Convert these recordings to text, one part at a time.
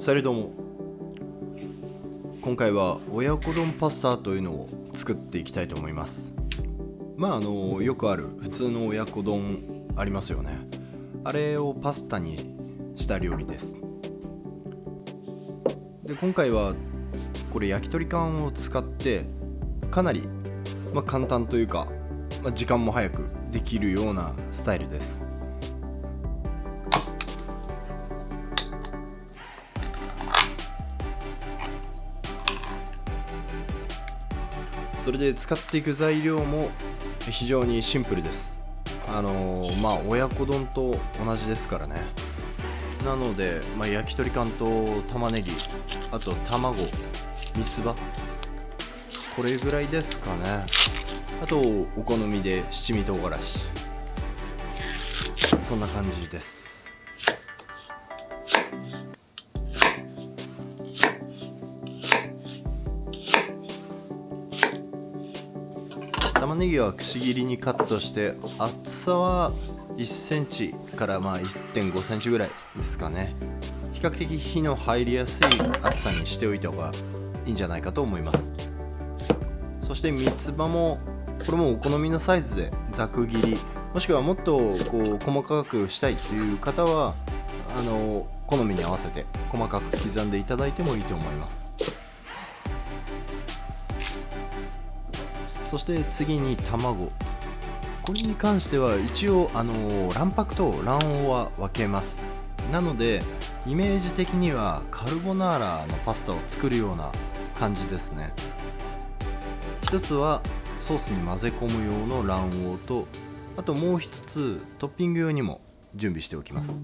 されども、今回は親子丼パスタというのを作っていきたいと思います。よくある普通の親子丼ありますよね。あれをパスタにした料理です。で、今回はこれ焼き鳥缶を使ってかなり簡単というか、時間も早くできるようなスタイルです。それで使っていく材料も非常にシンプルです。親子丼と同じですからね。なので、焼き鳥缶と玉ねぎ、あと卵、三つ葉、これぐらいですかね。あとお好みで七味唐辛子、そんな感じです。玉ねぎはくし切りにカットして、厚さは1センチから1.5 センチぐらいですかね。比較的火の入りやすい厚さにしておいた方がいいんじゃないかと思います。そして三つ葉も、これもお好みのサイズでざく切り、もしくはもっと細かくしたいという方は好みに合わせて細かく刻んでいただいてもいいと思います。そして次に卵、これに関しては一応卵白と卵黄は分けます。なのでイメージ的にはカルボナーラのパスタを作るような感じですね。一つはソースに混ぜ込む用の卵黄と、あともう一つトッピング用にも準備しておきます。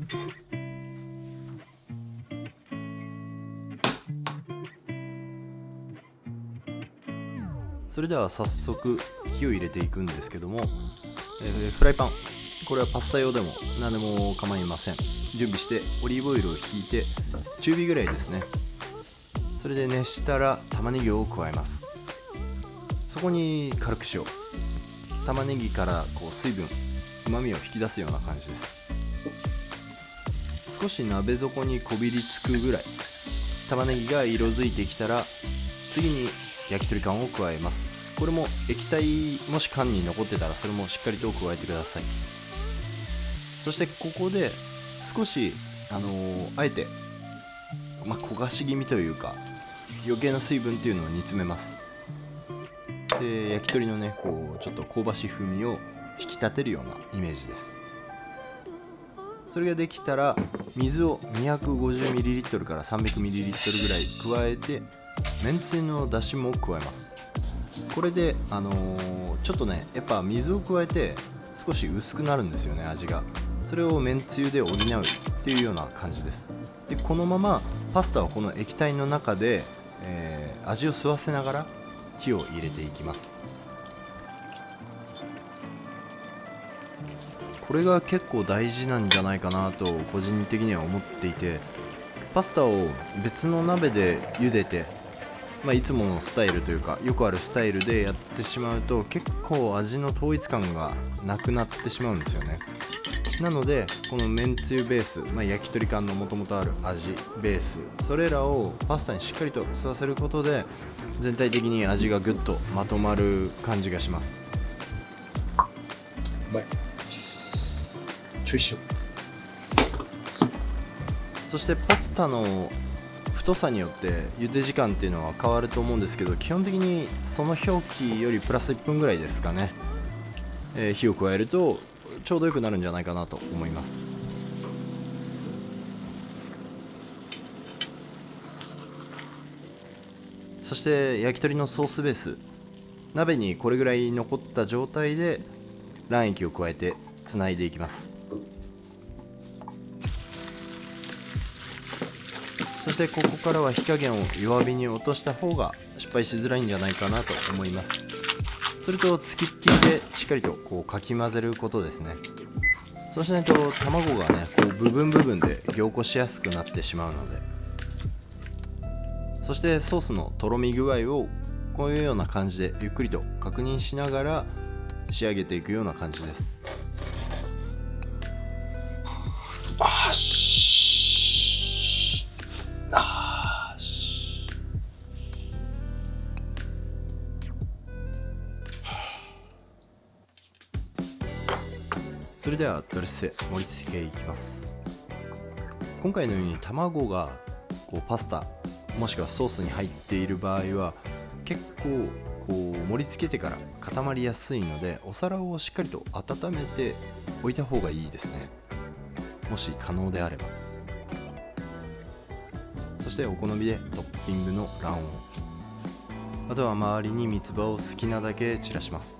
それでは早速火を入れていくんですけども、フライパン、これはパスタ用でも何でも構いません。準備してオリーブオイルをひいて中火ぐらいですね。それで熱したら玉ねぎを加えます。そこに軽く塩、玉ねぎから水分、うまみを引き出すような感じです。少し鍋底にこびりつくぐらい玉ねぎが色づいてきたら、次に焼き鳥缶を加えます。これも液体もし缶に残ってたらそれもしっかりと加えてください。そしてここで少しあえて焦がし気味というか余計な水分っていうのを煮詰めます。で、焼き鳥のねちょっと香ばしい風味を引き立てるようなイメージです。それができたら水を 250ml から 300ml ぐらい加えて、めんつゆのだしも加えます。これでちょっとね、やっぱ水を加えて少し薄くなるんですよね、味が。それをめんつゆで補うっていうような感じです。で、このままパスタはこの液体の中で、味を吸わせながら火を入れていきます。これが結構大事なんじゃないかなと個人的には思っていて、パスタを別の鍋で茹でて、いつものスタイルというかよくあるスタイルでやってしまうと結構味の統一感がなくなってしまうんですよね。なのでこのめんつゆベース、焼き鳥缶のもともとある味ベース、それらをパスタにしっかりと吸わせることで全体的に味がぐっとまとまる感じがします。うまい。ちょいしょ。そしてパスタの太さによって茹で時間っていうのは変わると思うんですけど、基本的にその表記よりプラス1分ぐらいですかね、火を加えるとちょうどよくなるんじゃないかなと思います。そして焼き鳥のソースベース、鍋にこれぐらい残った状態で卵液を加えてつないでいきます。そしてここからは火加減を弱火に落とした方が失敗しづらいんじゃないかなと思います。それと付きっきりでしっかりとかき混ぜることですね。そうしないと卵がね部分部分で凝固しやすくなってしまうので。そしてソースのとろみ具合をこういうような感じでゆっくりと確認しながら仕上げていくような感じです。あれではドレッセ盛り付けていきます。今回のように卵がパスタもしくはソースに入っている場合は結構盛り付けてから固まりやすいので、お皿をしっかりと温めておいた方がいいですね、もし可能であれば。そしてお好みでトッピングの卵黄、あとは周りに三つ葉を好きなだけ散らします。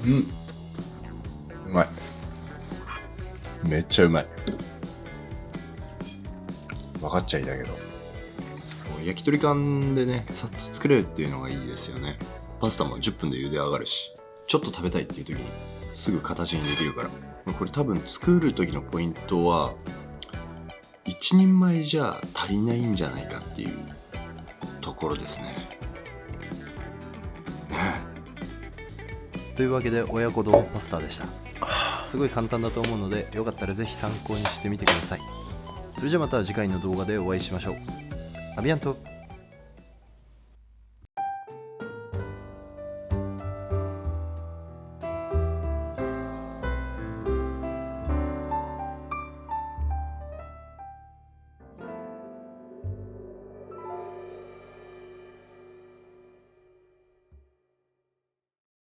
うまい。めっちゃうまい。分かっちゃいたけど、焼き鳥缶でね、さっと作れるっていうのがいいですよね。パスタも10分で茹で上がるし、ちょっと食べたいっていう時にすぐ形にできるから。これ多分作る時のポイントは1人前じゃ足りないんじゃないかっていうところですね。というわけで親子丼パスタでした。すごい簡単だと思うので、よかったらぜひ参考にしてみてください。それじゃあまた次回の動画でお会いしましょう。アビアント。